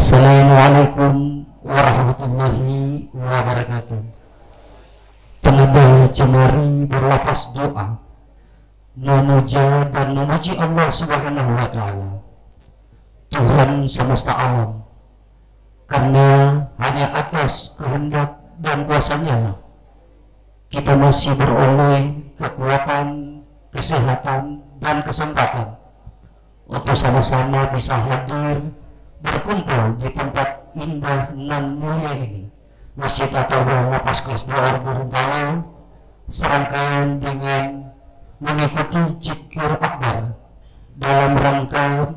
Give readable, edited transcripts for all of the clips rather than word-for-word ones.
Assalamualaikum warahmatullahi wabarakatuh. Penambah jemari berlapas doa, memuja dan memuji Allah Subhanahu wa Ta'ala, Tuhan semesta alam, karena hanya atas kehendak dan kuasanya kita masih beroleh kekuatan, kesehatan, dan kesempatan untuk sama-sama bisa hadir berkumpul di tempat indah nan mulia ini, Masjid At-Tauhid Lapas Kelas 2 Gorontalo, serangkaian dengan mengikuti Zikir Akbar dalam rangka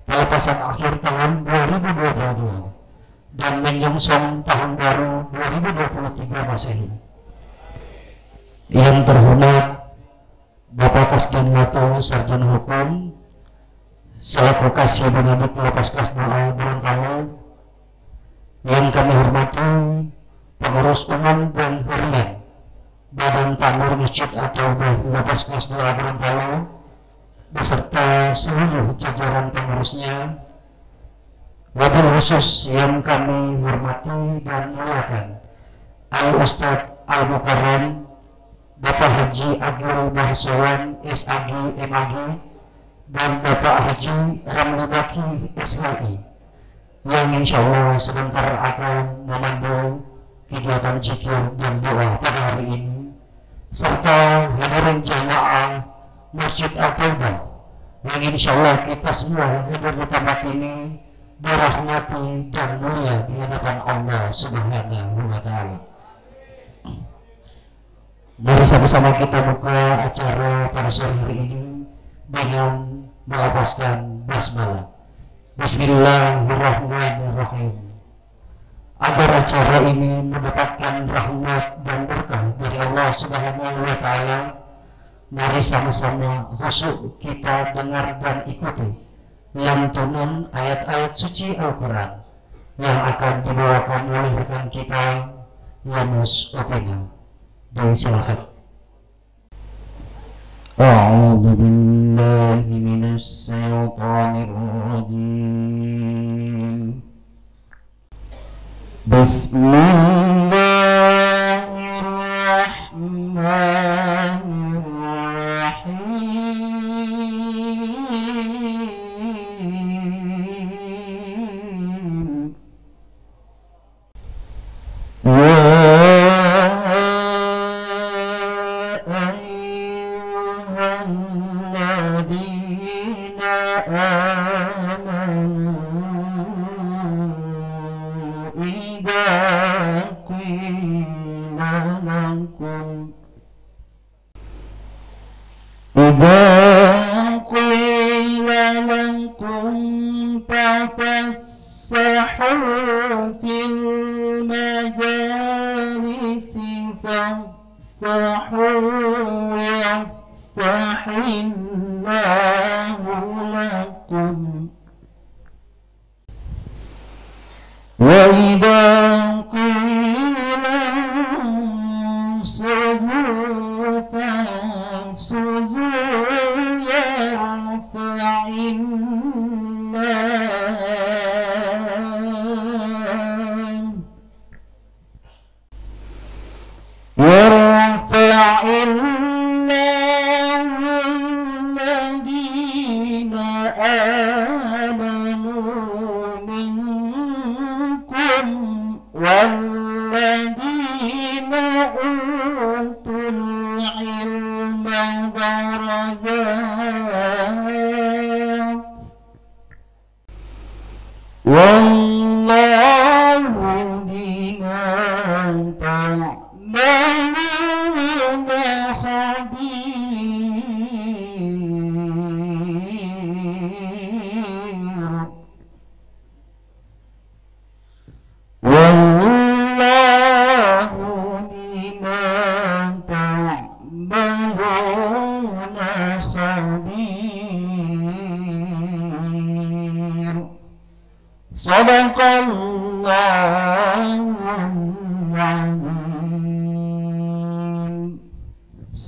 pelepasan akhir tahun 2022 dan menyongsong tahun baru 2023 Masehi. Yang terhormat Bapak Kasdin Lato Sarjana Hukum selaku Kasih Pendidik Lapas Kelas 2 Gorontalo, yang kami hormati pengurus umum dan harian Badan Takmir Masjid At-Tauhid Lapas Kelas 2 Gorontalo beserta seluruh jajaran pengurusnya, wabil khusus yang kami hormati dan muliakan Al-Ustadz Al-Mukarram Bapak Haji Agil Bahasawan SAG MAG dan Bapak Haji Ramli Baki SHI, yang insya Allah sebentar akan memandu kegiatan zikir dan doa pada hari ini, serta hadirin jamaah Masjid At-Tauhid yang insya Allah kita semua hadir di tempat ini dirahmati dan mulia di hadapan Allah Subhanahu wa Ta'ala. Mari sama-sama kita buka acara pada sore hari ini dengan melafazkan basmalah. Bismillahirrahmanirrahim. Agar acara ini mendapatkan rahmat dan berkah dari Allah Subhanahu wa Ta'ala, mari sama-sama khusyuk kita dengar dan ikuti lantunan ayat-ayat suci Al-Quran yang akan dibawakan oleh rekan kita Yunus Opena. Dan silakan. A'udzu billahi minasy syaithanir rajim. Bismillahirrahmanirrahim.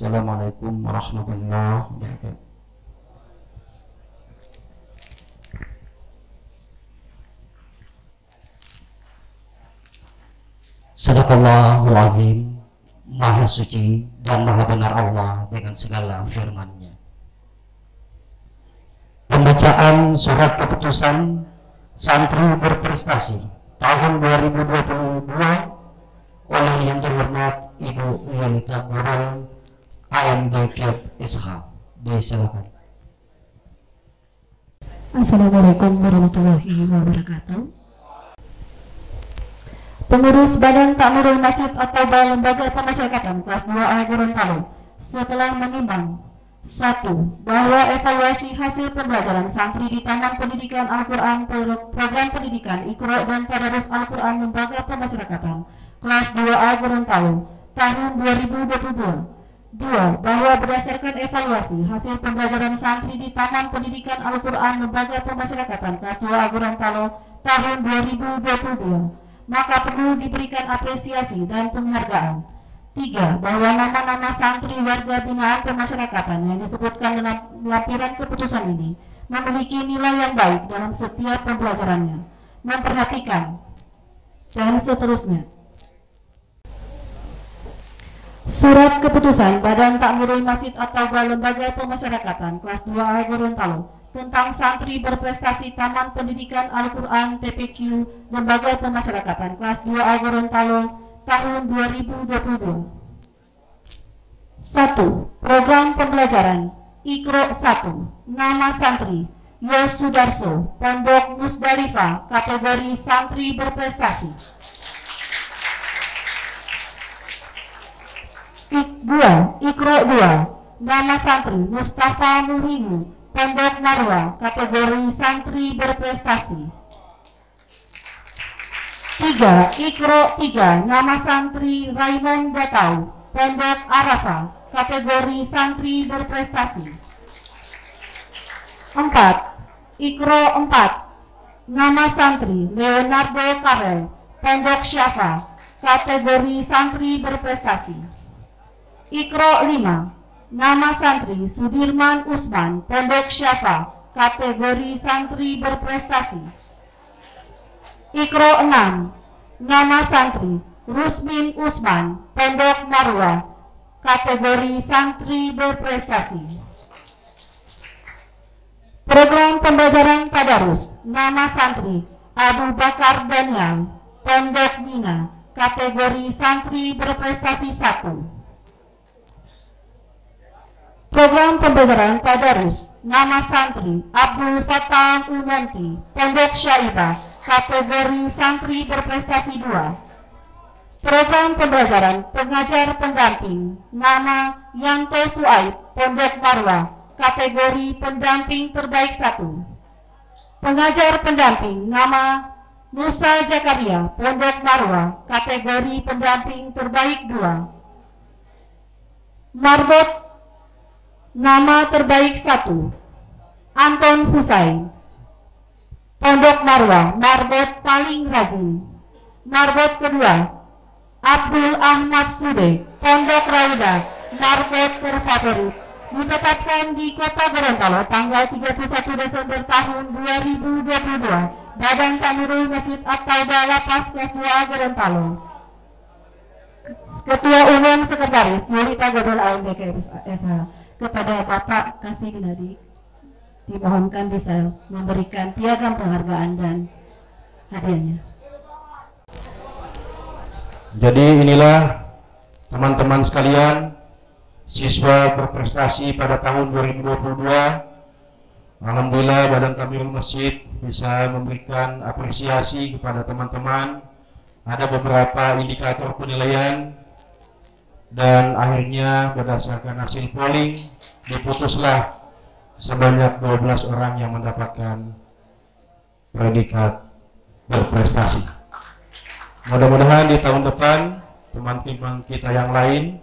Assalamualaikum warahmatullahi wabarakatuh. Sadaqallahul azim. Maha suci dan maha benar Allah dengan segala firman-Nya. Pembacaan surat keputusan santri berprestasi tahun 2022 oleh yang terhormat Ibu Yunita Guru AMD Kiat SH. Disilakan. Assalamualaikum warahmatullahi wabarakatuh. Pengurus Badan Takmirul Masjid atau Lembaga Pemasyarakatan kelas 2A Gorontalo setelah menimbang 1. Bahwa evaluasi hasil pembelajaran santri di Taman Pendidikan Al-Quran Program Pendidikan Iqra dan Tadarus Al-Quran Lembaga Pemasyarakatan kelas 2A Gorontalo tahun 2022. 2. Bahwa berdasarkan evaluasi hasil pembelajaran santri di Taman Pendidikan Al-Quran Lembaga Pemasyarakatan kelas 2A Gorontalo tahun 2022, maka perlu diberikan apresiasi dan penghargaan. 3. Bahwa nama-nama santri warga binaan pemasyarakatan yang disebutkan dalam lampiran keputusan ini memiliki nilai yang baik dalam setiap pembelajarannya, memperhatikan, dan seterusnya. Surat keputusan Badan Takmirul Masjid atau Lembaga Pemasyarakatan kelas 2A Gorontalo tentang santri berprestasi Taman Pendidikan Al-Quran TPQ Lembaga Pemasyarakatan kelas 2A Gorontalo tahun 2022. 1. Program pembelajaran Iqra 1. Nama santri Yos Sudarso, Pondok Musdalifah, kategori santri berprestasi. 2. Iqra 2. Nama santri Mustafa Muhimu, Pondok Marwa, kategori santri berprestasi. 3. Iqra 3. Nama santri Raymond Batau, Pondok Arafah, kategori santri berprestasi. 4. Iqra 4. Nama santri Leonardo Karel, Pondok Syafa, kategori santri berprestasi. Iqra 5. Nama santri Sudirman Usman, Pondok Syafa, kategori santri berprestasi. Iqra 6. Nama santri Rusmin Usman, Pondok Marwa, kategori santri berprestasi. Program pembelajaran Tadarus. Nama santri Abu Bakar Daniel, Pondok Mina, kategori santri berprestasi 1. Program pembelajaran Tadarus. Nama santri Abdul Fattah Umanti, Pondok Syaibah, kategori santri berprestasi 2. Program pembelajaran pengajar pendamping. Nama Yanto Suaib, Pondok Marwa, kategori pendamping terbaik 1. Pengajar pendamping. Nama Musa Jakaria, Pondok Marwa, kategori pendamping terbaik 2. Marbot. Nama terbaik 1. Anton Husain, Pondok Marwa, marbot paling rajin. Marbot kedua Abdul Ahmad Sude, Pondok Rauda, marbot terfavorit. Ditetapkan di Kota Gorontalo tanggal 31 Desember tahun 2022. Badan Takmirul Masjid At-Taubah Lapas kelas 2A Gorontalo. Ketua Umum Sekretaris Yulita Godol AMDK SH. Kepada Bapak Kasih Binadi dimohonkan bisa memberikan piagam penghargaan dan hadiahnya. Jadi inilah teman-teman sekalian, siswa berprestasi pada tahun 2022. Alhamdulillah Badan Takmirul Masjid bisa memberikan apresiasi kepada teman-teman. Ada beberapa indikator penilaian dan akhirnya berdasarkan hasil polling diputuslah sebanyak 12 orang yang mendapatkan predikat berprestasi. Mudah-mudahan di tahun depan teman-teman kita yang lain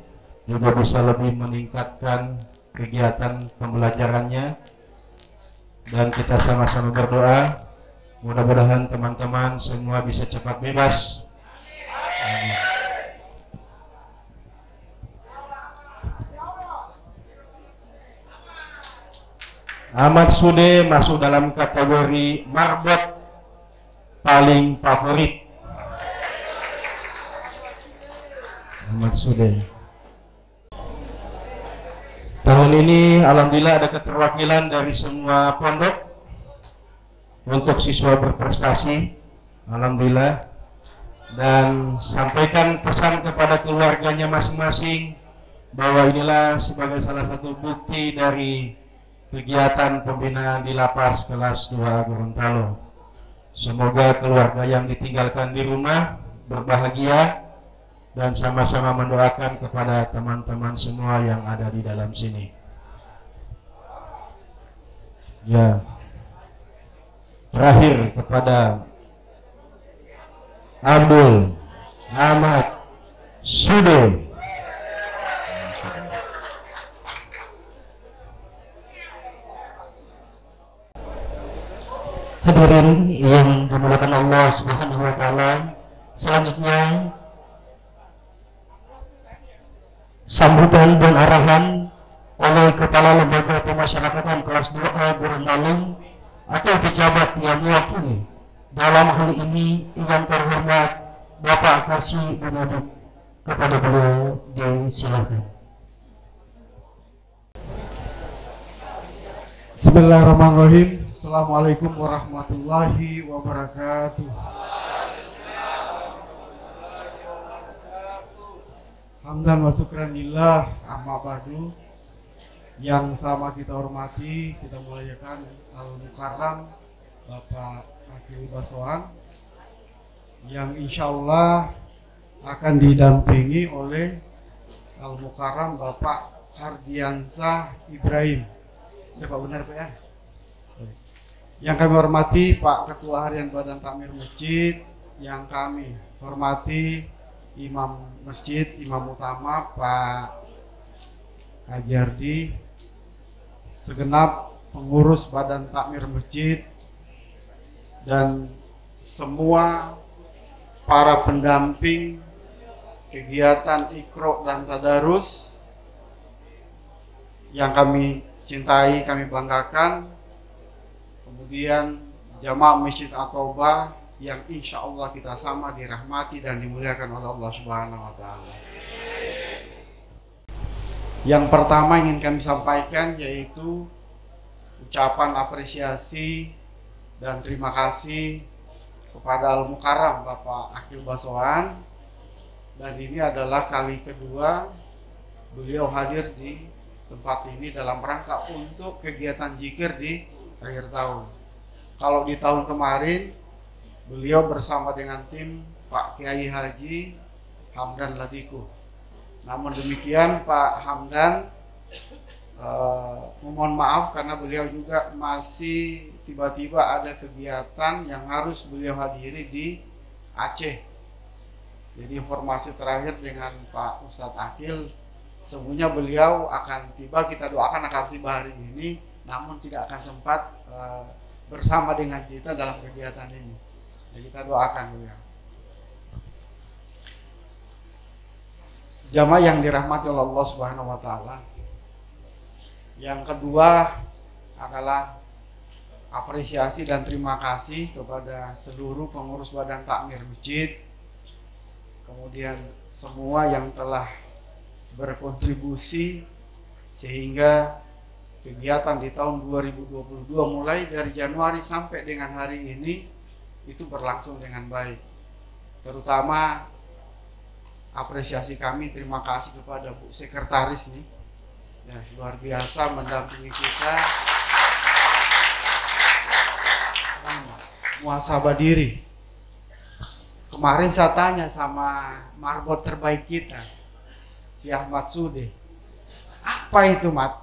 juga bisa lebih meningkatkan kegiatan pembelajarannya, dan kita sama-sama berdoa mudah-mudahan teman-teman semua bisa cepat bebas. Amin. Ahmad Sude masuk dalam kategori marbot paling favorit. Ahmad Sude. Tahun ini alhamdulillah ada keterwakilan dari semua pondok untuk siswa berprestasi, alhamdulillah, dan sampaikan pesan kepada keluarganya masing-masing bahwa inilah sebagai salah satu bukti dari kegiatan pembinaan di lapas kelas 2 Gorontalo. Semoga keluarga yang ditinggalkan di rumah berbahagia dan sama-sama mendoakan kepada teman-teman semua yang ada di dalam sini. Ya, terakhir kepada Abdul Ahmad Sude. Hadirin yang dimuliakan Allah Subhanahu wa taala, selanjutnya sambutan dan arahan oleh Kepala Lembaga Pemasyarakatan kelas 2A Gorontalo atau pejabat yang mewakili. Dalam hal ini yang terhormat Bapak Kasih Bunadik, kepada beliau disilakan. Bismillahirrahmanirrahim. Assalamualaikum warahmatullahi wabarakatuh. Hamdan wa syukran lillah, amma ba'du. Yang sama kita hormati, kita muliakan Al-Mukarram Bapak Akil Basoan, yang insya Allah akan didampingi oleh Al-Mukarram Bapak Hardiansah Ibrahim. Ya Pak, benar Pak ya? Yang kami hormati Pak Ketua Harian Badan Takmir Masjid, yang kami hormati Imam Masjid, Imam Utama Pak Haji Ardi, segenap pengurus Badan Takmir Masjid, dan semua para pendamping kegiatan Iqra dan Tadarus yang kami cintai, kami banggakan. Kemudian jamaah Masjid At-Taubah yang insya Allah kita sama dirahmati dan dimuliakan oleh Allah Subhanahu wa Ta'ala. Yang pertama ingin kami sampaikan yaitu ucapan apresiasi dan terima kasih kepada Al-Mukarram Bapak Akil Basoan, dan ini adalah kali kedua beliau hadir di tempat ini dalam rangka untuk kegiatan zikir di akhir tahun. Kalau di tahun kemarin beliau bersama dengan tim Pak Kiai Haji Hamdan Ladiku. Namun demikian Pak Hamdan memohon maaf karena beliau juga masih tiba-tiba ada kegiatan yang harus beliau hadiri di Aceh. Jadi informasi terakhir dengan Pak Ustadz Akil, semuanya beliau akan tiba, kita doakan akan tiba hari ini, namun tidak akan sempat bersama dengan kita dalam kegiatan ini. Jadi kita doakan beliau. Jamaah yang dirahmati oleh Allah Subhanahu wa Ta'ala. Yang kedua adalah apresiasi dan terima kasih kepada seluruh pengurus Badan Takmir Masjid, kemudian semua yang telah berkontribusi sehingga kegiatan di tahun 2022 mulai dari Januari sampai dengan hari ini itu berlangsung dengan baik. Terutama apresiasi kami, terima kasih kepada Bu Sekretaris nih, ya, luar biasa mendampingi kita, muhasabah diri. Kemarin saya tanya sama marbot terbaik kita, si Ahmad Sude, apa itu Mat?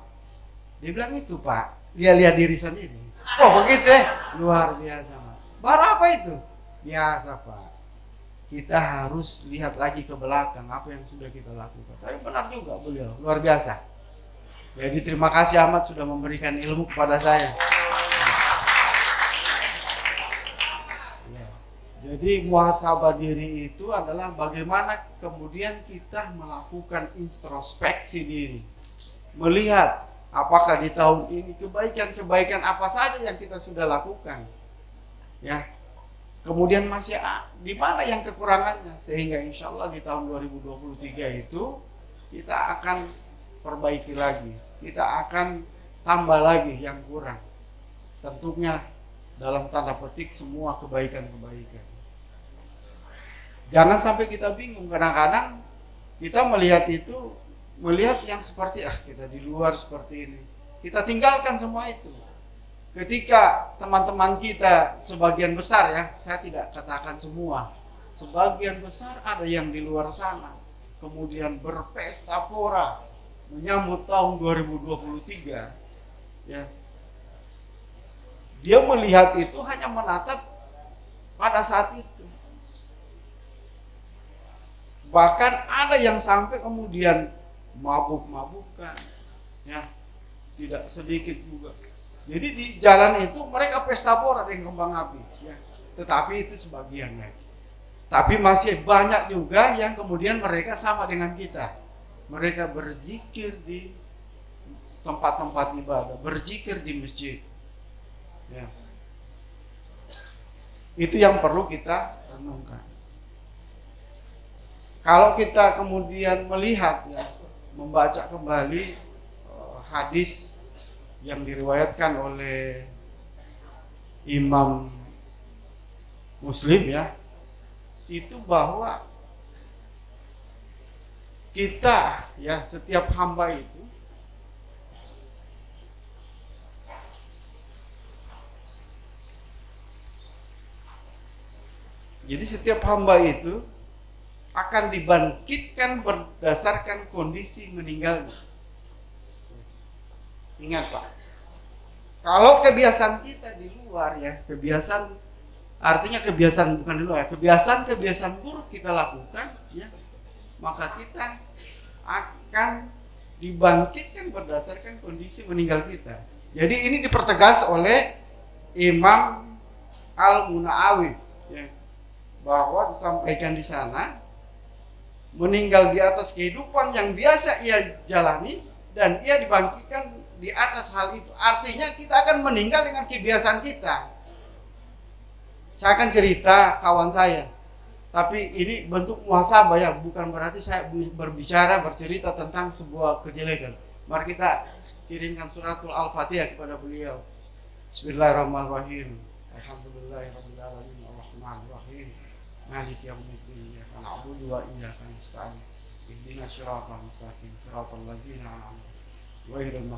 Dia bilang itu Pak, dia lihat diri sendiri. Oh begitu ya, luar biasa Mat. Baru apa itu? Biasa Pak, kita harus lihat lagi ke belakang apa yang sudah kita lakukan. Tapi benar juga beliau, luar biasa. Jadi terima kasih Ahmad sudah memberikan ilmu kepada saya. Jadi muhasabah diri itu adalah bagaimana kemudian kita melakukan introspeksi diri, melihat apakah di tahun ini kebaikan-kebaikan apa saja yang kita sudah lakukan, ya. kemudian masih di mana yang kekurangannya, sehingga insya Allah di tahun 2023 itu kita akan perbaiki lagi, kita akan tambah lagi yang kurang, tentunya dalam tanda petik semua kebaikan-kebaikan. Jangan sampai kita bingung, kadang-kadang kita melihat yang seperti kita di luar seperti ini, kita tinggalkan semua itu. Ketika teman-teman kita sebagian besar, ya saya tidak katakan semua, sebagian besar ada yang di luar sana kemudian berpesta pora menyambut tahun 2023, ya dia melihat itu hanya menatap pada saat itu. Bahkan ada yang sampai kemudian mabuk-mabukan, ya tidak sedikit juga. Jadi di jalan itu mereka pesta pora dengan kembang api, ya. Tetapi itu sebagian lagi. Tapi masih banyak juga yang kemudian mereka sama dengan kita. Mereka berzikir di tempat-tempat ibadah, berzikir di masjid. Ya. Itu yang perlu kita renungkan. Kalau kita kemudian melihat, ya, membaca kembali hadis yang diriwayatkan oleh Imam Muslim, ya, itu bahwa kita, ya, setiap hamba itu akan dibangkitkan berdasarkan kondisi meninggalnya. Ingat Pak, kalau kebiasaan kita di luar, ya, kebiasaan bukan di luar, kebiasaan buruk kita lakukan, ya, maka kita akan dibangkitkan berdasarkan kondisi meninggal kita. Jadi ini dipertegas oleh Imam Al-Munawi, ya, bahwa disampaikan di sana, meninggal di atas kehidupan yang biasa ia jalani dan ia dibangkitkan di atas hal itu. Artinya kita akan meninggal dengan kebiasaan kita. Saya akan cerita kawan saya, tapi ini bentuk muhasabah, ya, bukan berarti saya bercerita tentang sebuah kejelekan. Mari kita kirimkan suratul Al-Fatihah kepada beliau. Bismillahirrahmanirrahim. Alhamdulillahirabbil alamin arrahmanir rahim. Maliki yaumiddin. Iyyaka na'budu wa iyyaka nasta'in. Ihdinas siratal mustaqim. Siratal ladzina an'amta 'alaihim.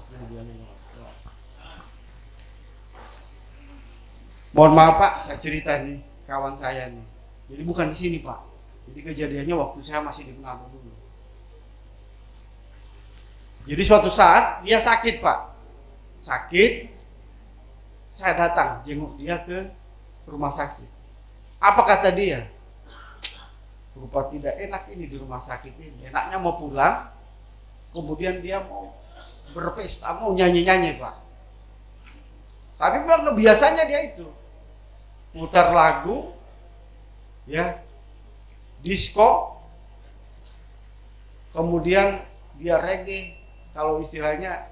Mohon maaf Pak, saya cerita nih kawan saya nih. Jadi bukan di sini Pak. Jadi kejadiannya waktu saya masih di Manado dulu. Jadi suatu saat dia sakit Pak. Sakit, saya datang jenguk dia ke rumah sakit. Apa kata dia? Rupa tidak enak ini di rumah sakit ini. Enaknya mau pulang, kemudian dia mau berpesta, mau nyanyi-nyanyi Pak. Tapi memang kebiasaannya dia itu putar lagu, ya, disco, kemudian dia reggae. Kalau istilahnya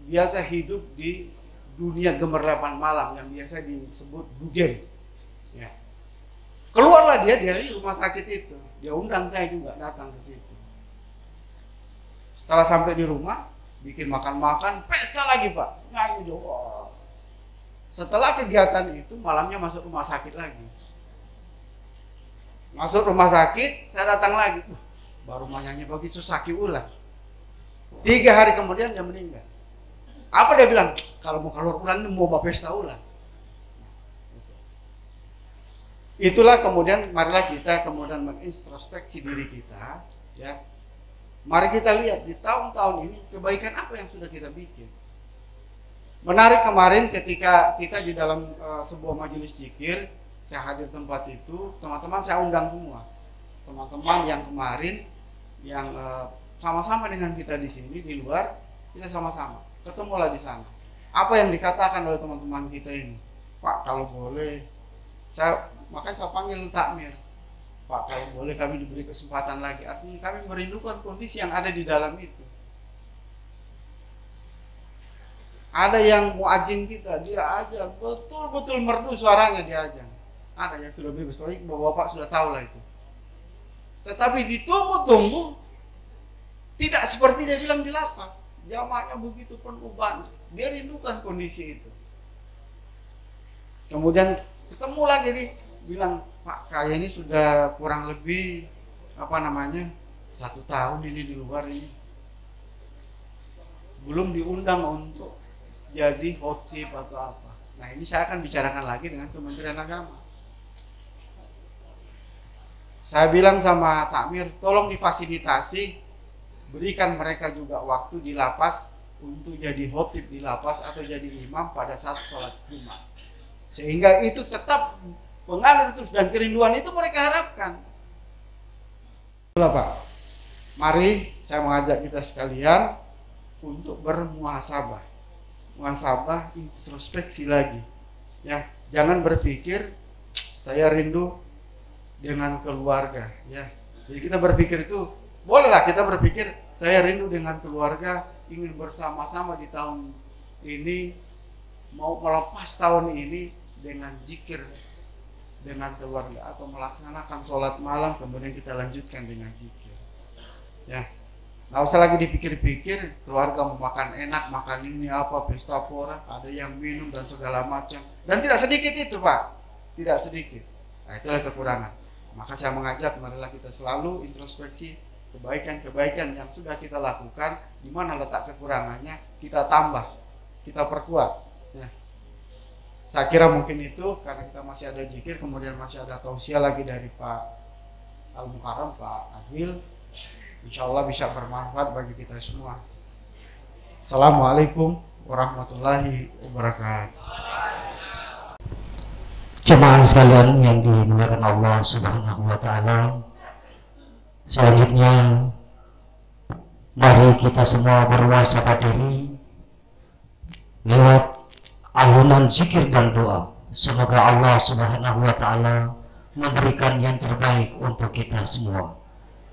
biasa hidup di dunia gemerlapan malam yang biasa disebut bugen, ya. Keluarlah dia dari rumah sakit itu, dia undang saya juga datang ke situ. Setelah sampai di rumah, bikin makan-makan, pesta lagi Pak, nyanyi doang. Setelah kegiatan itu malamnya masuk rumah sakit lagi. Masuk rumah sakit, saya datang lagi. Baru mau nyanyi begitu sakit ulang. 3 hari kemudian dia meninggal. Apa dia bilang? Kalau mau keluar ulang ini mau pesta ulang. Itulah kemudian marilah kita kemudian mengintrospeksi diri kita, ya. Mari kita lihat di tahun-tahun ini kebaikan apa yang sudah kita bikin. Menarik kemarin ketika kita di dalam sebuah majelis zikir, saya hadir tempat itu, teman-teman saya undang semua. Teman-teman yang kemarin yang sama-sama dengan kita di sini di luar, kita sama-sama ketemulah di sana. Apa yang dikatakan oleh teman-teman kita ini? Pak, kalau boleh makanya saya panggil takmir. Pak, kalau boleh kami diberi kesempatan lagi. Artinya kami merindukan kondisi yang ada di dalam itu. Ada yang muadzin kita, dia aja betul-betul merdu suaranya dia aja. ada yang sudah bebas, tapi bapak-bapak sudah tahu lah itu. Tetapi ditunggu-tunggu, tidak seperti dia bilang di lapas. Jamaahnya begitu penuh banyak. Dia rindukan kondisi itu. Kemudian ketemu lagi nih, bilang, Pak, kayak ini sudah kurang lebih 1 tahun ini di luar ini, belum diundang untuk jadi khotib atau apa. Nah, ini saya akan bicarakan lagi dengan Kementerian Agama. Saya bilang sama Takmir, tolong difasilitasi, berikan mereka juga waktu di lapas untuk jadi khotib di lapas atau jadi imam pada saat sholat Jumat, sehingga itu tetap mengalir terus dan kerinduan itu mereka harapkan. Itulah Pak, mari saya mengajak kita sekalian untuk bermuhasabah, introspeksi lagi, ya. Jangan berpikir saya rindu dengan keluarga, ya. Jadi kita berpikir itu bolehlah, kita berpikir saya rindu dengan keluarga, ingin bersama-sama di tahun ini, mau melepas tahun ini dengan zikir dengan keluarga atau melaksanakan sholat malam, kemudian kita lanjutkan dengan zikir, ya. Nggak usah lagi dipikir-pikir keluarga mau makan enak, makan ini apa, pesta pora, ada yang minum dan segala macam, dan tidak sedikit itu Pak, tidak sedikit. Nah, itulah kekurangan. Maka saya mengajak, marilah kita selalu introspeksi kebaikan-kebaikan yang sudah kita lakukan, di mana letak kekurangannya kita tambah, kita perkuat, ya. Saya kira mungkin itu, karena kita masih ada zikir, kemudian masih ada tausiah lagi dari Pak Al-Mukarram, Pak Adil. Insya Allah bisa bermanfaat bagi kita semua. Assalamualaikum warahmatullahi wabarakatuh. Jemaah sekalian yang dimuliakan Allah Subhanahu wa Ta'ala, selanjutnya mari kita semua berwaspada diri lewat alunan zikir dan doa. Semoga Allah Subhanahu wa Ta'ala memberikan yang terbaik untuk kita semua.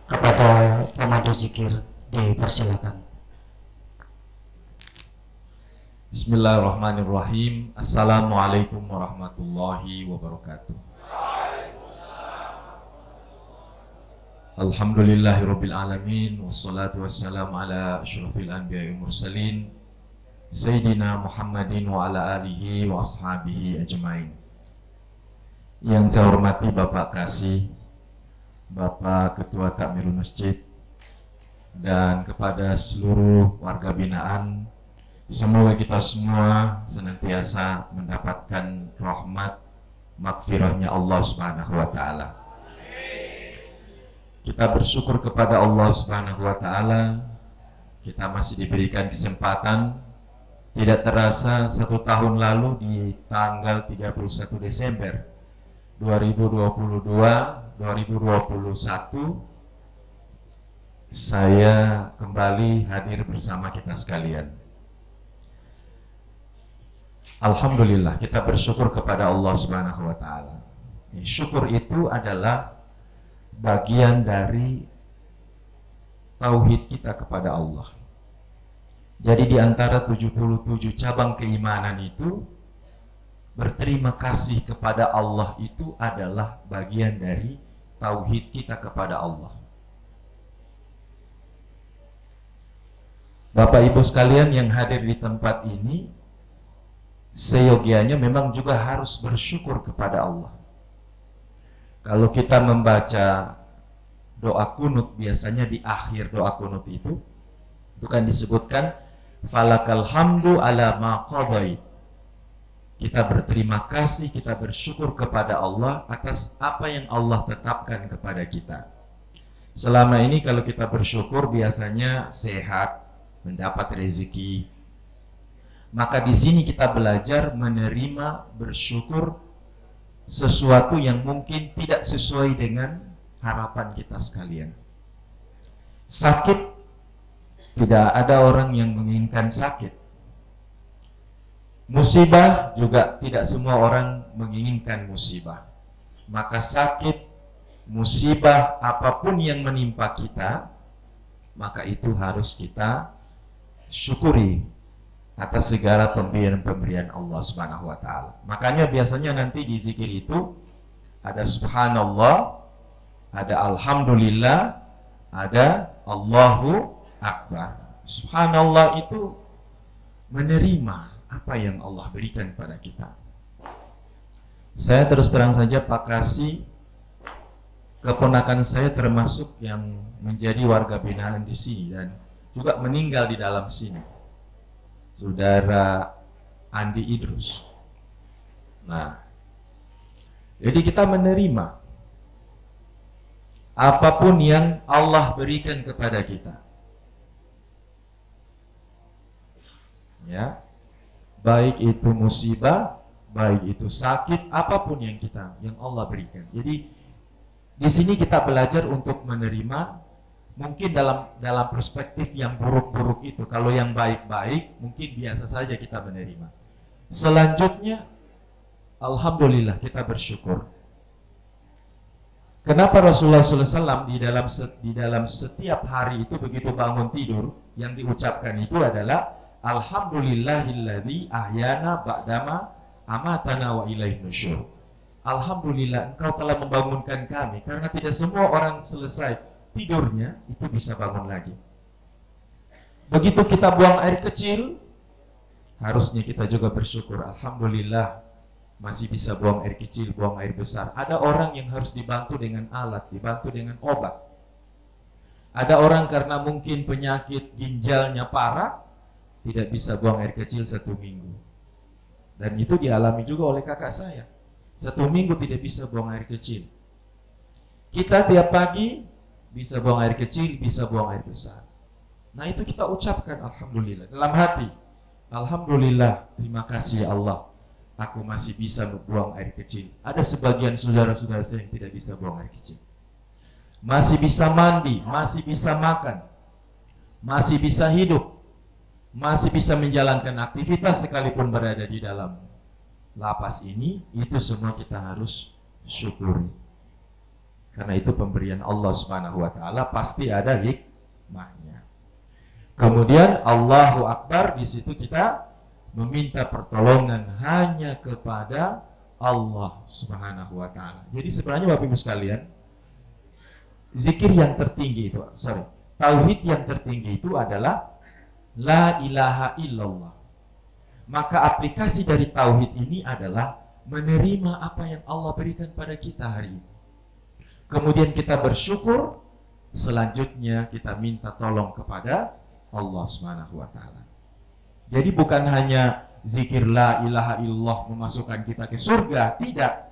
Kepada pemandu zikir dipersilakan. Bismillahirrahmanirrahim. Assalamualaikum warahmatullahi wabarakatuh. Alhamdulillahirabbil alamin, wassalatu wassalamu ala asyrafil anbiya'i wal mursalin Sayyidina Muhammadin wa ala alihi wa ashabihi ajmain. Yang saya hormati Bapak Kasih, Bapak Ketua Takmirul Masjid, dan kepada seluruh warga binaan, semoga kita semua senantiasa mendapatkan rahmat maghfirahnya Allah Subhanahu wa Ta'ala. Kita bersyukur kepada Allah Subhanahu wa Ta'ala, kita masih diberikan kesempatan. Tidak terasa 1 tahun lalu di tanggal 31 Desember 2021 saya kembali hadir bersama kita sekalian. Alhamdulillah, kita bersyukur kepada Allah Subhanahu wa Ta'ala. Syukur itu adalah bagian dari tauhid kita kepada Allah. Jadi di antara 77 cabang keimanan itu, berterima kasih kepada Allah itu adalah bagian dari tauhid kita kepada Allah. Bapak Ibu sekalian yang hadir di tempat ini, seyogianya memang juga harus bersyukur kepada Allah. Kalau kita membaca doa kunut, biasanya di akhir doa kunut itu kan disebutkan falakal hamdu ala ma qadait. Kita berterima kasih, kita bersyukur kepada Allah atas apa yang Allah tetapkan kepada kita. Selama ini kalau kita bersyukur biasanya sehat, mendapat rezeki. Maka di sini kita belajar menerima, bersyukur sesuatu yang mungkin tidak sesuai dengan harapan kita sekalian. Sakit, tidak ada orang yang menginginkan sakit. Musibah juga tidak semua orang menginginkan musibah. Maka sakit, musibah, apapun yang menimpa kita, maka itu harus kita syukuri atas segala pemberian-pemberian Allah Subhanahu wa Ta'ala. Makanya biasanya nanti di zikir itu Ada subhanallah, ada alhamdulillah, ada Allahu Akbar. Subhanallah itu menerima apa yang Allah berikan pada kita. Saya terus terang saja, Pak Kasih, keponakan saya termasuk yang menjadi warga binaan di sini dan juga meninggal di dalam sini. Saudara Andi Idrus. Nah, jadi kita menerima apapun yang Allah berikan kepada kita. Ya. Baik itu musibah, baik itu sakit, apapun yang Allah berikan. Jadi di sini kita belajar untuk menerima, mungkin dalam perspektif yang buruk-buruk itu. Kalau yang baik-baik mungkin biasa saja kita menerima. Selanjutnya, alhamdulillah, kita bersyukur. Kenapa Rasulullah SAW di dalam setiap hari itu begitu bangun tidur yang diucapkan itu adalah alhamdulillahilladzi ahyana ba'dama amatana wa ilaihi nusyur. Alhamdulillah, engkau telah membangunkan kami, karena tidak semua orang selesai tidurnya itu bisa bangun lagi. Begitu kita buang air kecil, harusnya kita juga bersyukur. Alhamdulillah, masih bisa buang air kecil, buang air besar. Ada orang yang harus dibantu dengan alat, dibantu dengan obat. Ada orang karena mungkin penyakit ginjalnya parah, tidak bisa buang air kecil 1 minggu. Dan itu dialami juga oleh kakak saya. 1 minggu tidak bisa buang air kecil. Kita tiap pagi bisa buang air kecil, bisa buang air besar. Nah, itu kita ucapkan alhamdulillah dalam hati. Alhamdulillah, terima kasih ya Allah, aku masih bisa buang air kecil. Ada sebagian saudara-saudara saya yang tidak bisa buang air kecil. Masih bisa mandi, masih bisa makan, masih bisa hidup, masih bisa menjalankan aktivitas sekalipun berada di dalam lapas ini. Itu semua kita harus syukuri. Karena itu pemberian Allah Subhanahu wa taala, pasti ada hikmahnya. Kemudian Allahu Akbar, di situ kita meminta pertolongan hanya kepada Allah Subhanahu wa taala. Jadi sebenarnya Bapak Ibu sekalian, zikir yang tertinggi itu, tauhid yang tertinggi itu adalah la ilaha illallah. Maka aplikasi dari tauhid ini adalah menerima apa yang Allah berikan pada kita hari ini. Kemudian kita bersyukur, selanjutnya kita minta tolong kepada Allah Subhanahu wa taala. Jadi bukan hanya zikir la ilaha illallah memasukkan kita ke surga, tidak.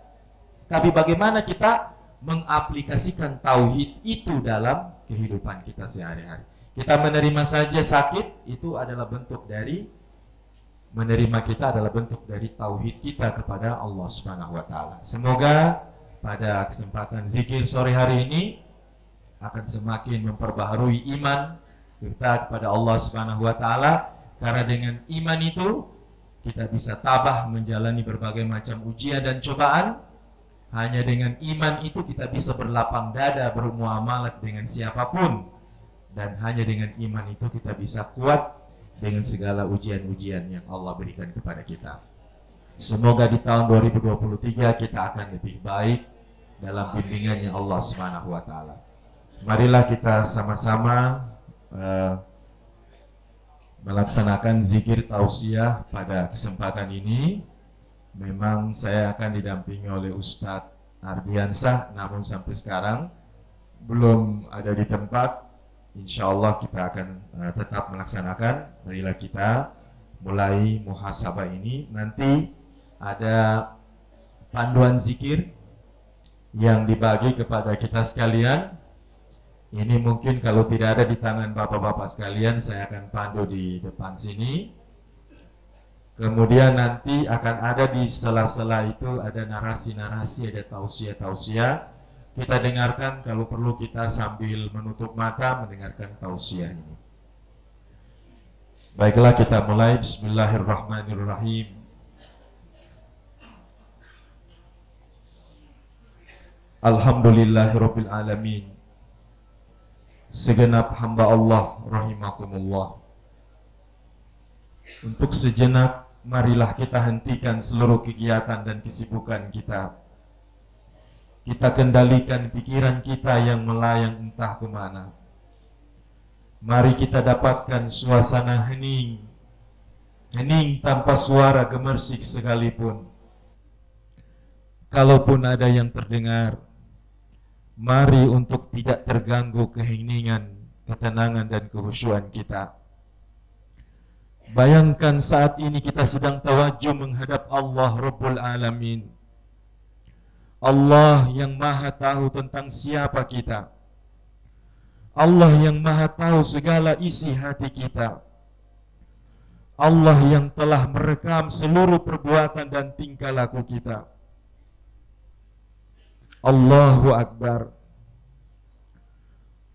Tapi bagaimana kita mengaplikasikan tauhid itu dalam kehidupan kita sehari-hari. Kita menerima saja sakit, itu adalah bentuk dari menerima kita, adalah bentuk dari tauhid kita kepada Allah Subhanahu wa taala. Semoga pada kesempatan zikir sore hari ini akan semakin memperbaharui iman kita kepada Allah Subhanahu wa taala, karena dengan iman itu kita bisa tabah menjalani berbagai macam ujian dan cobaan. Hanya dengan iman itu kita bisa berlapang dada bermuamalah dengan siapapun. Dan hanya dengan iman itu kita bisa kuat dengan segala ujian-ujian yang Allah berikan kepada kita. Semoga di tahun 2023 kita akan lebih baik dalam bimbingannya Allah Subhanahu wa taala. Marilah kita sama-sama melaksanakan zikir tausiah pada kesempatan ini. Memang saya akan didampingi oleh Ustadz Ardiansah, namun sampai sekarang belum ada di tempat. Insya Allah kita akan tetap melaksanakan. Marilah kita mulai muhasabah ini. Nanti ada panduan zikir yang dibagi kepada kita sekalian. Ini mungkin kalau tidak ada di tangan bapak-bapak sekalian, saya akan pandu di depan sini. Kemudian nanti akan ada di sela-sela itu ada narasi-narasi, ada tausiah-tausiah. Kita dengarkan, kalau perlu kita sambil menutup mata mendengarkan tausiah ini. Baiklah, kita mulai. Bismillahirrahmanirrahim. Alhamdulillahirabbil alamin. Segenap hamba Allah rahimakumullah. Untuk sejenak marilah kita hentikan seluruh kegiatan dan kesibukan kita. Kita kendalikan pikiran kita yang melayang entah kemana. Mari kita dapatkan suasana hening, hening tanpa suara gemersik sekalipun. Kalaupun ada yang terdengar, mari untuk tidak terganggu keheningan, ketenangan dan kehusyuan kita. Bayangkan saat ini kita sedang tawajuh menghadap Allah Rabbul Alamin, Allah yang maha tahu tentang siapa kita, Allah yang maha tahu segala isi hati kita, Allah yang telah merekam seluruh perbuatan dan tingkah laku kita. Allahu Akbar.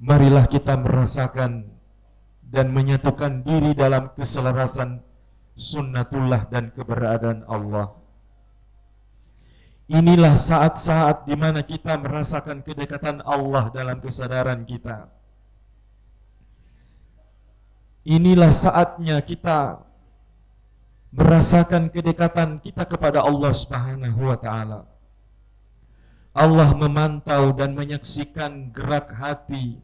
Marilah kita merasakan dan menyatukan diri dalam keselarasan sunnatullah dan keberadaan Allah. Inilah saat-saat di mana kita merasakan kedekatan Allah dalam kesadaran kita. Inilah saatnya kita merasakan kedekatan kita kepada Allah Subhanahu wa taala. Allah memantau dan menyaksikan gerak hati,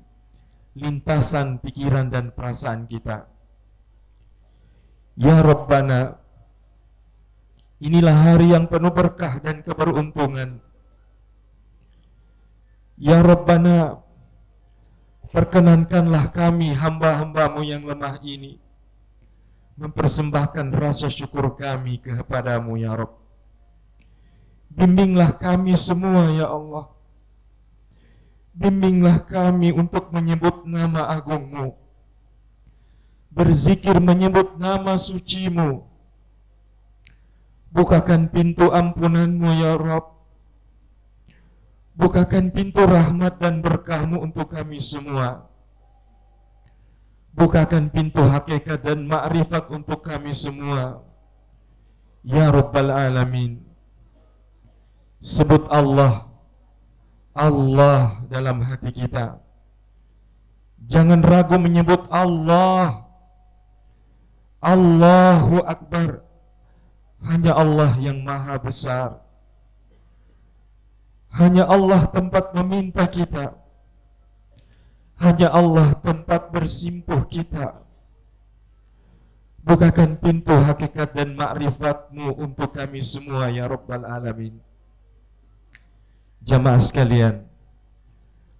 lintasan pikiran dan perasaan kita. Ya Rabbana, inilah hari yang penuh berkah dan keberuntungan. Ya Rabbana, perkenankanlah kami hamba-hambamu yang lemah ini mempersembahkan rasa syukur kami kepadamu ya Rabb. Bimbinglah kami semua ya Allah. Bimbinglah kami untuk menyebut nama agungmu, berzikir menyebut nama sucimu. Bukakan pintu ampunanmu ya Rabb. Bukakan pintu rahmat dan berkahmu untuk kami semua. Bukakan pintu hakikat dan ma'rifat untuk kami semua ya Rabbal Alamin. Sebut Allah, Allah dalam hati kita. Jangan ragu menyebut Allah. Allahu Akbar. Hanya Allah yang maha besar. Hanya Allah tempat meminta kita. Hanya Allah tempat bersimpuh kita. Bukakan pintu hakikat dan ma'rifatmu untuk kami semua ya Rabbal Alamin. Jamaah sekalian,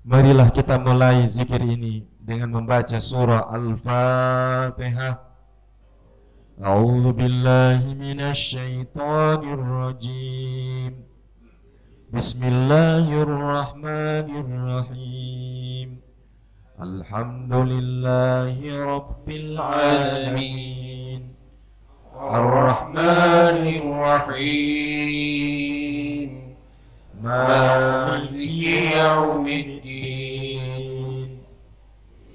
marilah kita mulai zikir ini dengan membaca surah Al-Fatihah. A'udzu billahi minasy syaithanir rajim. Bismillahirrahmanirrahim. Alhamdulillahi rabbil alamin. Ar-Rahmanir Rahim. Maliki yaumiddin.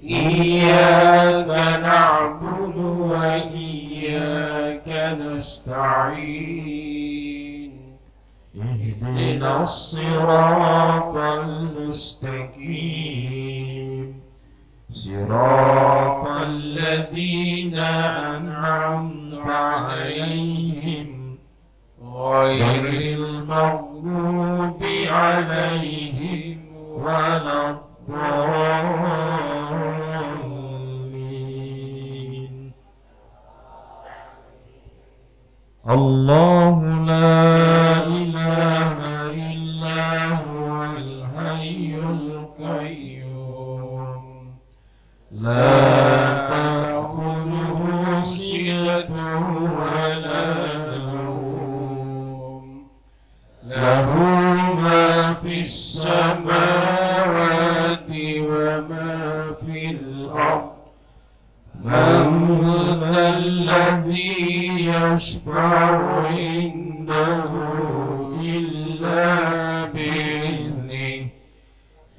Iyyaka na'budu wa iyyaka nasta'in. Ihdinas siratal mustaqim. Siratal ladzina an'amta 'alaihim ghairil maghdubi 'alaihim waladdallin. Allahu la ilaha illa huwal hayyul qayyum. La ta'khudhuhu sinatun wa la nawm. Lahu ma fis samawati wa ma fil ardh. Man dzalladzi yashfa'u indahu illa bi'iznihi.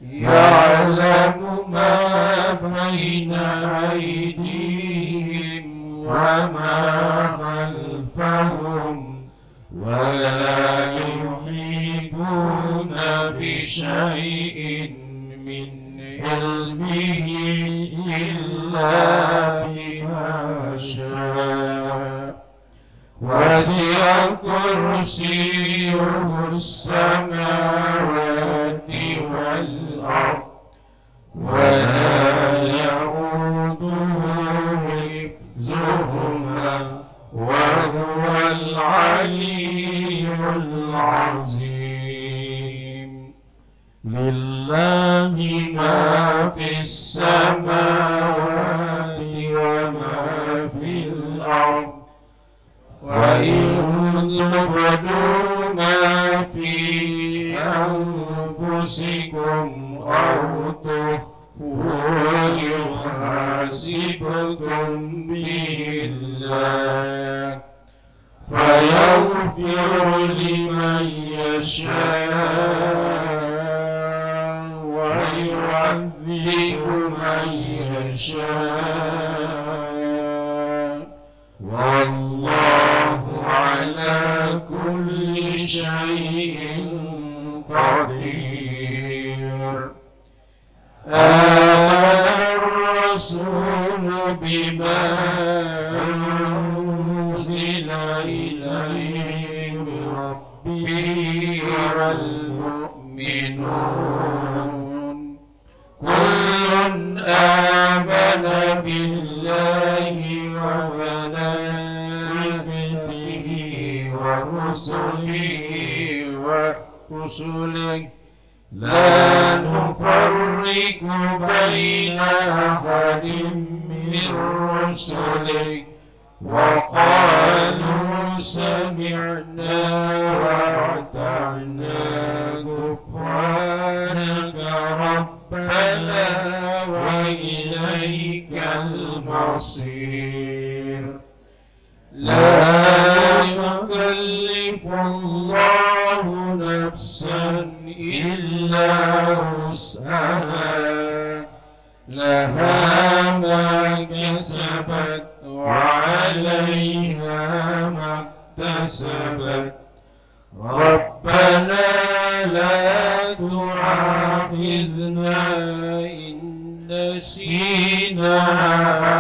Ya'lamu ma baina aydihim wa ma khalfahum wa la yuhituna bi syai'in min ilmihi illa bima syaa. Wasi'a kursiyyuhu as-samawati ولا يؤوده حفظهما وهو العلي العظيم لله ما في السماوات وما في الأرض وإن تبدوا ما في أنفسكم أو تخفوه يحاسبكم به الله فيغفر لمن يشاء ويعذب من يشاء والله على كل شيء قدير الرسول بما أنزل إليه من ربه والمؤمنون كل آمن بالله وملائكته ورسله لا نفرق بين أحد من رسله وقالوا سمعنا وأطعنا غفرانك ربنا وإليك المصير لا يكلف الله نفسا إلا وسعها لها ما كسبت وعليها ما اكتسبت ربنا لا تؤاخذنا إن نسينا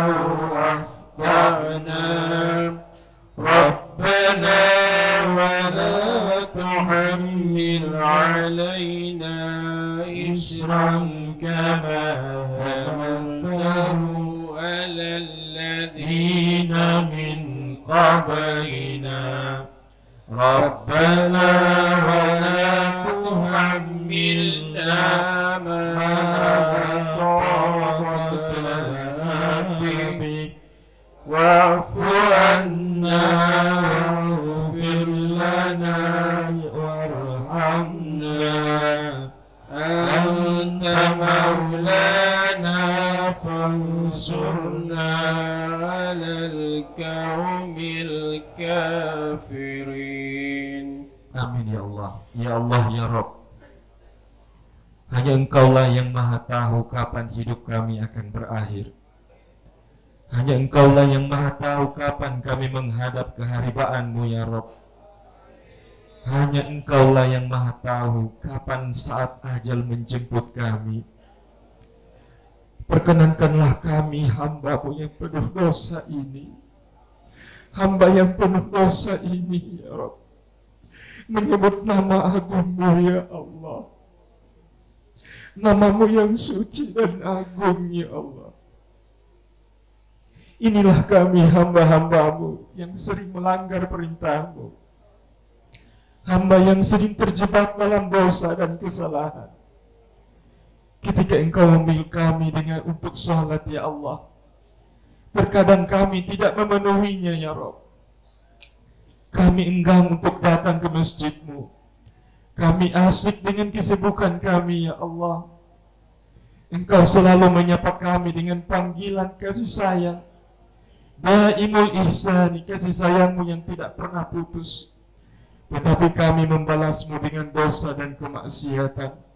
أو أخطأنا ربنا ولا تحمل علينا إصرا كما حملته على الذين من قبلنا ربنا ولا تحملنا ما لا طاقة لنا به واعف عنا واغفر لنا وارحمنا أنت مولانا فانصرنا على القوم الكافرين. Amin ya Allah. Ya Allah ya Rabb, hanya Engkaulah yang maha tahu kapan hidup kami akan berakhir. Hanya Engkaulah yang maha tahu kapan kami menghadap keharibaan-Mu ya Rabb. Hanya Engkaulah yang maha tahu kapan saat ajal menjemput kami. Perkenankanlah kami hamba-Mu yang penuh dosa ini, hamba yang penuh dosa ini ya Rabb, menyebut nama agung-Mu ya Allah, nama-Mu yang suci dan agung ya Allah. Inilah kami hamba-hamba-Mu yang sering melanggar perintah-Mu, hamba yang sering terjebak dalam dosa dan kesalahan. Ketika Engkau memilih kami dengan untuk sholat ya Allah, terkadang kami tidak memenuhinya ya Rabb. Kami enggan untuk datang ke masjid-Mu. Kami asik dengan kesibukan kami ya Allah. Engkau selalu menyapa kami dengan panggilan kasih sayang, Daimul Ihsani, kasih sayang-Mu yang tidak pernah putus. Tetapi kami membalasmu dengan dosa dan kemaksiatan.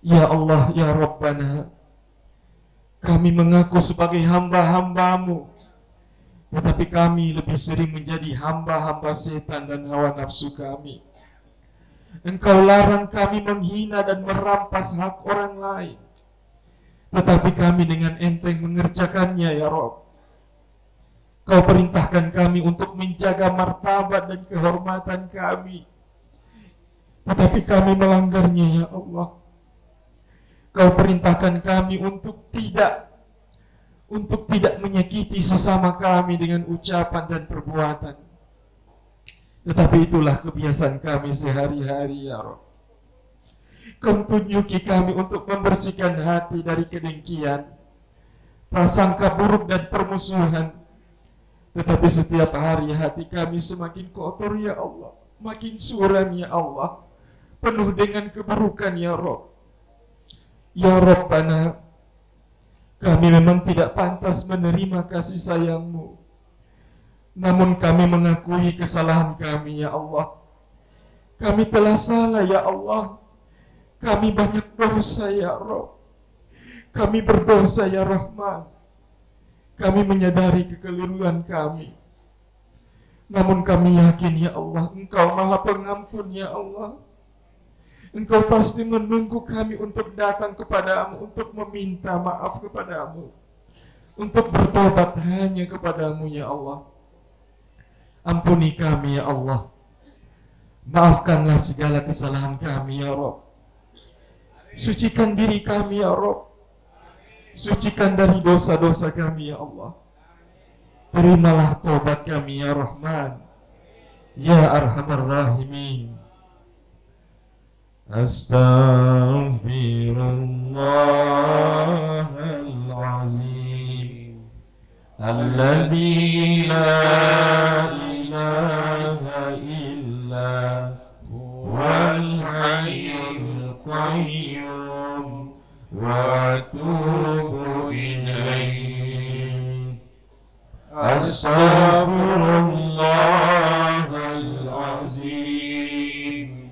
Ya Allah, ya Rabbana, kami mengaku sebagai hamba-hamba-Mu, tetapi kami lebih sering menjadi hamba-hamba setan dan hawa nafsu kami. Engkau larang kami menghina dan merampas hak orang lain, tetapi kami dengan enteng mengerjakannya ya Rabb. Kau perintahkan kami untuk menjaga martabat dan kehormatan kami, tetapi kami melanggarnya ya Allah. Kau perintahkan kami untuk tidak menyakiti sesama kami dengan ucapan dan perbuatan. Tetapi itulah kebiasaan kami sehari-hari ya Rabb. Kau tunjuki kami untuk membersihkan hati dari kedengkian, prasangka buruk dan permusuhan. Tetapi setiap hari hati kami semakin kotor ya Allah, makin suram ya Allah, penuh dengan keburukan ya Rabb. Ya Rabbana, kami memang tidak pantas menerima kasih sayang-Mu. Namun kami mengakui kesalahan kami ya Allah. Kami telah salah ya Allah. Kami banyak dosa ya Rabb. Kami berdosa ya Rahman. Kami menyadari kekeliruan kami. Namun kami yakin ya Allah, Engkau Maha Pengampun ya Allah. Engkau pasti menunggu kami untuk datang kepadamu, untuk meminta maaf kepadamu, untuk bertobat hanya kepadamu ya Allah. Ampuni kami ya Allah. Maafkanlah segala kesalahan kami ya Rabb. Sucikan diri kami ya Rabb. Sucikan dari dosa-dosa kami ya Allah. Terimalah taubat kami ya Rahman, ya Arhamar Rahimin. Astaghfirullahalazim alladzi la ilaha illa huwal hayyul qayyum wa atubu ilaih. Astaghfirullahalazim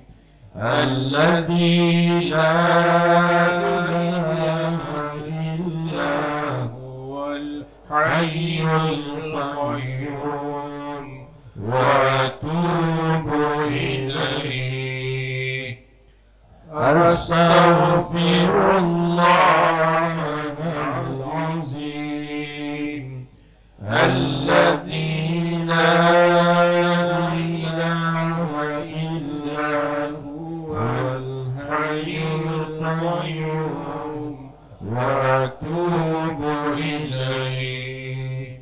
alladzi la ilaha illa huwal hayyul qayyum wa atubu ilaih. Astaghfirullahalazim alladzi la ilaha illa huwal hayyul qayyum wa atubu ilaih.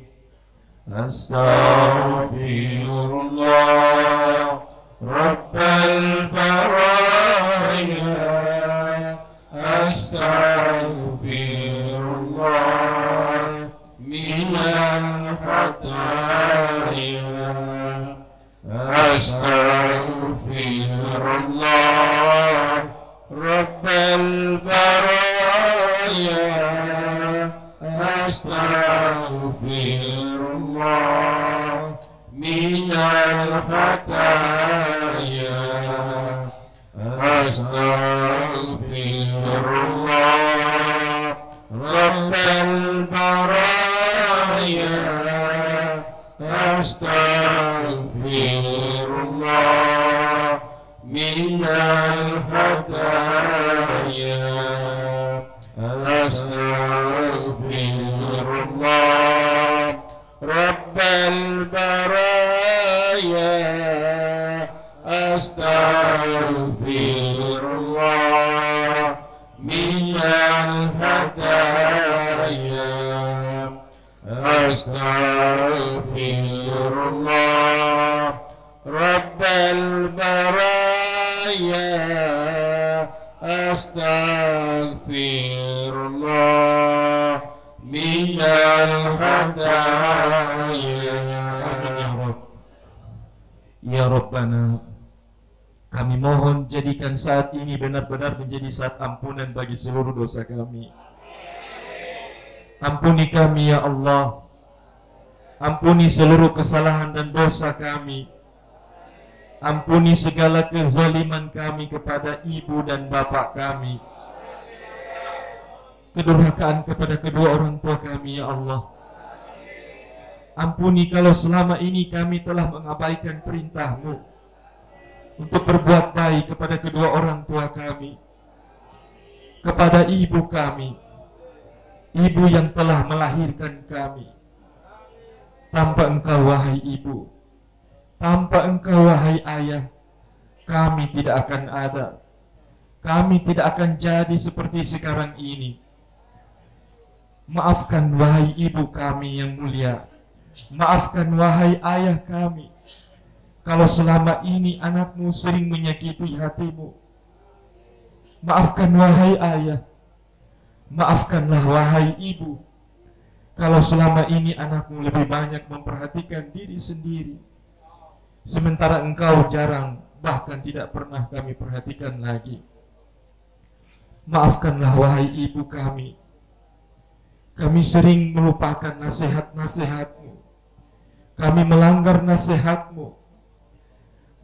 Astaghfirullah Rabbal baraya. Astaghfirullah minal khataya. Astaghfirullah Rabbal baraya. Astaghfirullah minal khataya. Astaghfirullah Rabbal baraya. Astaghfirullah minal khataya. Astaghfirullah Rabbal baraya. Astaghfirullah minal khataya. Astaghfirullah Rabbal baraya. Astaghfirullah minal khataya. Ya Rabbana, kami mohon jadikan saat ini benar-benar menjadi saat ampunan bagi seluruh dosa kami. Ampuni kami ya Allah. Ampuni seluruh kesalahan dan dosa kami. Ampuni segala kezaliman kami kepada ibu dan bapak kami. Kedurhakaan kepada kedua orang tua kami ya Allah. Ampuni kalau selama ini kami telah mengabaikan perintah-Mu untuk berbuat baik kepada kedua orang tua kami, kepada ibu kami, ibu yang telah melahirkan kami. Tanpa Engkau wahai ibu, tanpa Engkau wahai ayah, kami tidak akan ada. kami tidak akan jadi seperti sekarang ini. Maafkan wahai ibu kami yang mulia, maafkan wahai ayah kami, kalau selama ini anakmu sering menyakiti hatimu. Maafkan wahai ayah, maafkanlah wahai ibu, kalau selama ini anakmu lebih banyak memperhatikan diri sendiri, sementara engkau jarang, bahkan tidak pernah kami perhatikan lagi. Maafkanlah wahai ibu kami, kami sering melupakan nasihat-nasihatmu, kami melanggar nasihatmu,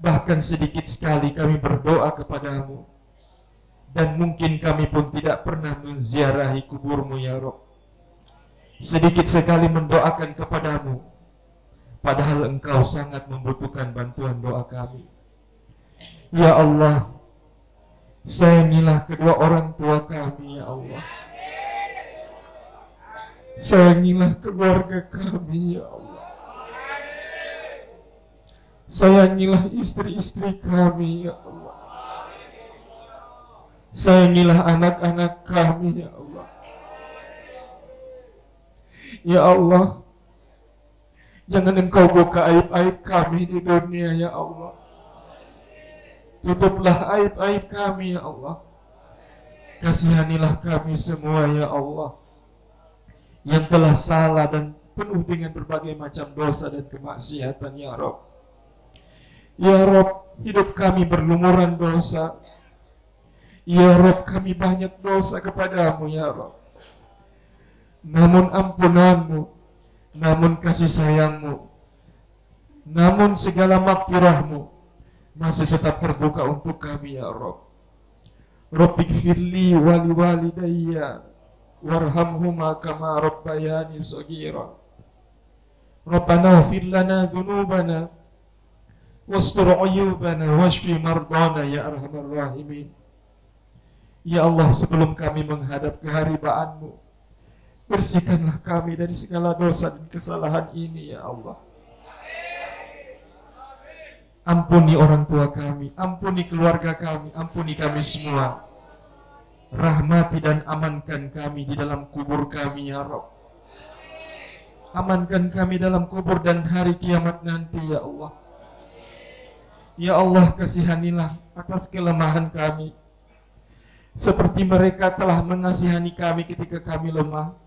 bahkan sedikit sekali kami berdoa kepadamu, dan mungkin kami pun tidak pernah menziarahi kuburmu ya Rabb. Sedikit sekali mendoakan kepadamu, padahal engkau sangat membutuhkan bantuan doa kami. Ya Allah, sayangilah kedua orang tua kami ya Allah. Sayangilah keluarga kami ya Allah. Sayangilah istri-istri kami ya Allah. Sayangilah anak-anak kami ya Allah. Ya Allah, jangan engkau buka aib-aib kami di dunia ya Allah. Tutuplah aib-aib kami ya Allah. Kasihanilah kami semua ya Allah, yang telah salah dan penuh dengan berbagai macam dosa dan kemaksiatan ya Rabb. Ya Rabb, hidup kami berlumuran dosa. Ya Rabb, kami banyak dosa kepadamu ya Rabb. Namun ampunanmu, namun kasih sayangmu, namun segala makfirahmu masih tetap terbuka untuk kami ya Rabb. Rabbighfirli wa liwalidayya warhamhuma kama rabbayani shaghira. Rabbana ighfir lana dhunubana wastur uyubana washfi mardana ya arhamar rahimin. Ya Allah, sebelum kami menghadap keharibaanmu, bersihkanlah kami dari segala dosa dan kesalahan ini ya Allah. Ampuni orang tua kami, ampuni keluarga kami, ampuni kami semua. Rahmati dan amankan kami di dalam kubur kami ya Rabb. Amankan kami dalam kubur dan hari kiamat nanti ya Allah. Ya Allah, kasihanilah atas kelemahan kami, seperti mereka telah mengasihani kami ketika kami lemah.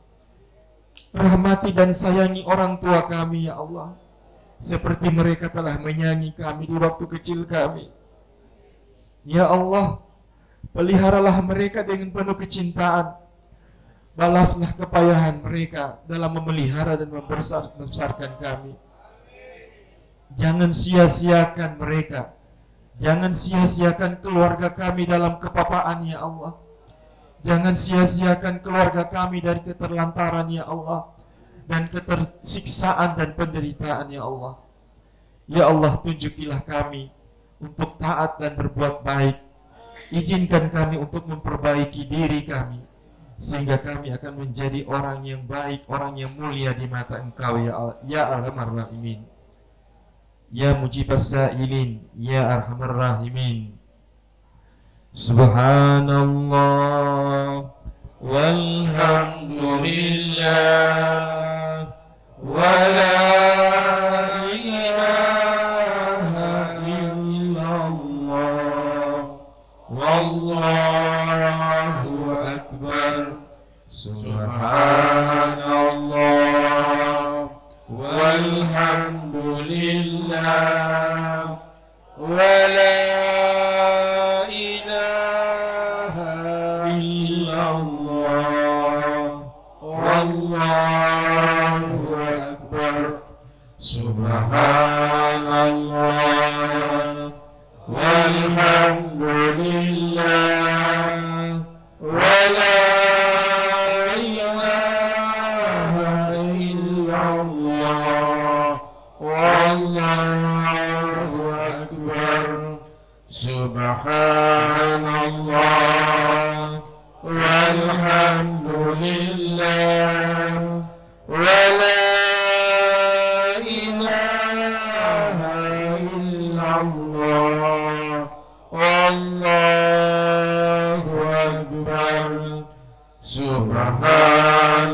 Rahmati dan sayangi orang tua kami ya Allah, seperti mereka telah menyayangi kami di waktu kecil kami. Ya Allah, peliharalah mereka dengan penuh kecintaan. Balaslah kepayahan mereka dalam memelihara dan membesarkan kami. Jangan sia-siakan mereka. Jangan sia-siakan keluarga kami dalam kepapaan ya Allah. Jangan sia-siakan keluarga kami dari keterlantaran ya Allah, dan ketersiksaan dan penderitaan ya Allah. Ya Allah, tunjukilah kami untuk taat dan berbuat baik. Izinkan kami untuk memperbaiki diri kami, sehingga kami akan menjadi orang yang baik, orang yang mulia di mata Engkau ya Arhamar Rahimin. Ya Mujibas Sa'ilin, ya Arhamar Rahimin. Subhanallah walhamdulillah wa la ilaha illallah wallahu akbar. Subhanallah walhamdulillah wa la Allahu akbar. Subhanallah walhamdulillah wa la ilaha illallah wallahu akbar. Subhanallah walhamdulillah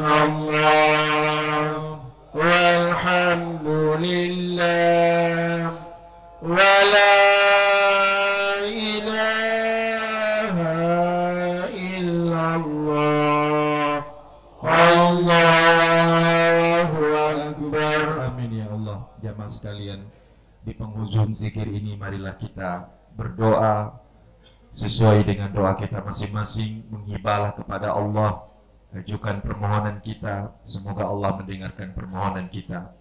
illallah walhamdulillah wa la ilaha illallah Allahu Akbar. Amin ya Allah. Jamaah sekalian, di penghujung zikir ini marilah kita berdoa sesuai dengan doa kita masing-masing, menghibahlah kepada Allah, ajukan permohonan kita, semoga Allah mendengarkan permohonan kita.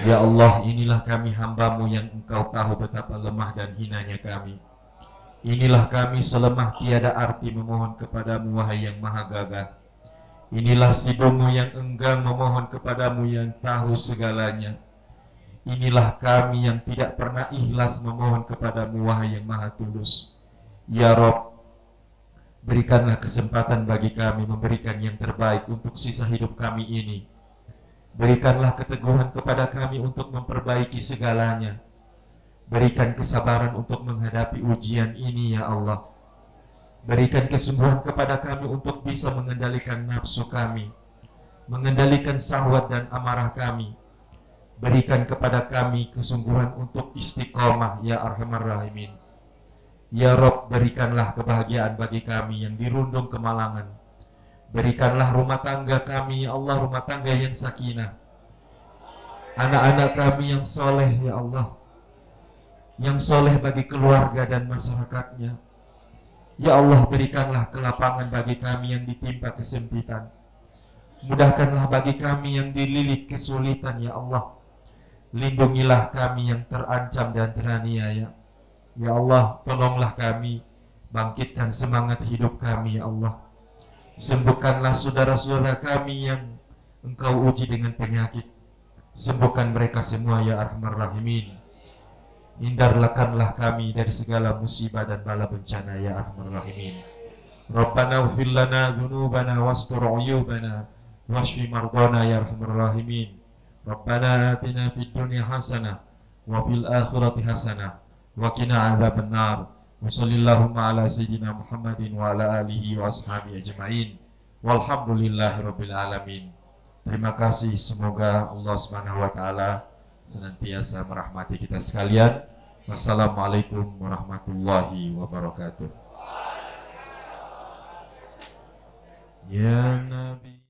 Ya Allah, inilah kami hamba-Mu yang Engkau tahu betapa lemah dan hinanya kami. Inilah kami selemah tiada arti memohon kepadamu, wahai yang maha gagah. Inilah sidungmu yang enggan memohon kepadamu yang tahu segalanya. Inilah kami yang tidak pernah ikhlas memohon kepadamu, wahai yang maha tulus. Ya Rob, berikanlah kesempatan bagi kami memberikan yang terbaik untuk sisa hidup kami ini. Berikanlah keteguhan kepada kami untuk memperbaiki segalanya. Berikan kesabaran untuk menghadapi ujian ini ya Allah. Berikan kesungguhan kepada kami untuk bisa mengendalikan nafsu kami, mengendalikan syahwat dan amarah kami. Berikan kepada kami kesungguhan untuk istiqomah ya Arhamar Rahimin. Ya Rob, berikanlah kebahagiaan bagi kami yang dirundung kemalangan. Berikanlah rumah tangga kami ya Allah, rumah tangga yang sakinah. Anak-anak kami yang soleh ya Allah, yang soleh bagi keluarga dan masyarakatnya. Ya Allah, berikanlah kelapangan bagi kami yang ditimpa kesempitan. Mudahkanlah bagi kami yang dililit kesulitan ya Allah. Lindungilah kami yang terancam dan teraniaya. Ya Allah, tolonglah kami, bangkitkan semangat hidup kami ya Allah. Sembuhkanlah saudara-saudara kami yang Engkau uji dengan penyakit. Sembuhkan mereka semua ya Arhamar Rahimin. Hindarkanlah kami dari segala musibah dan bala bencana ya Arhamar Rahimin. Rabbana ighfir lana dzunubana wastur 'uyubana washfi mardana ya Arhamar Rahimin. Rabbana atina fid dunya hasanah wa fil akhirati hasanah wa qina adzabannar. Wa sallallahu ala sayyidina Muhammadin wa ala alihi wa ashabihi ajma'in. Walhamdulillahi rabbil alamin. Terima kasih, semoga Allah Subhanahu wa taala senantiasa merahmati kita sekalian. Wassalamualaikum warahmatullahi wabarakatuh. Ya Nabi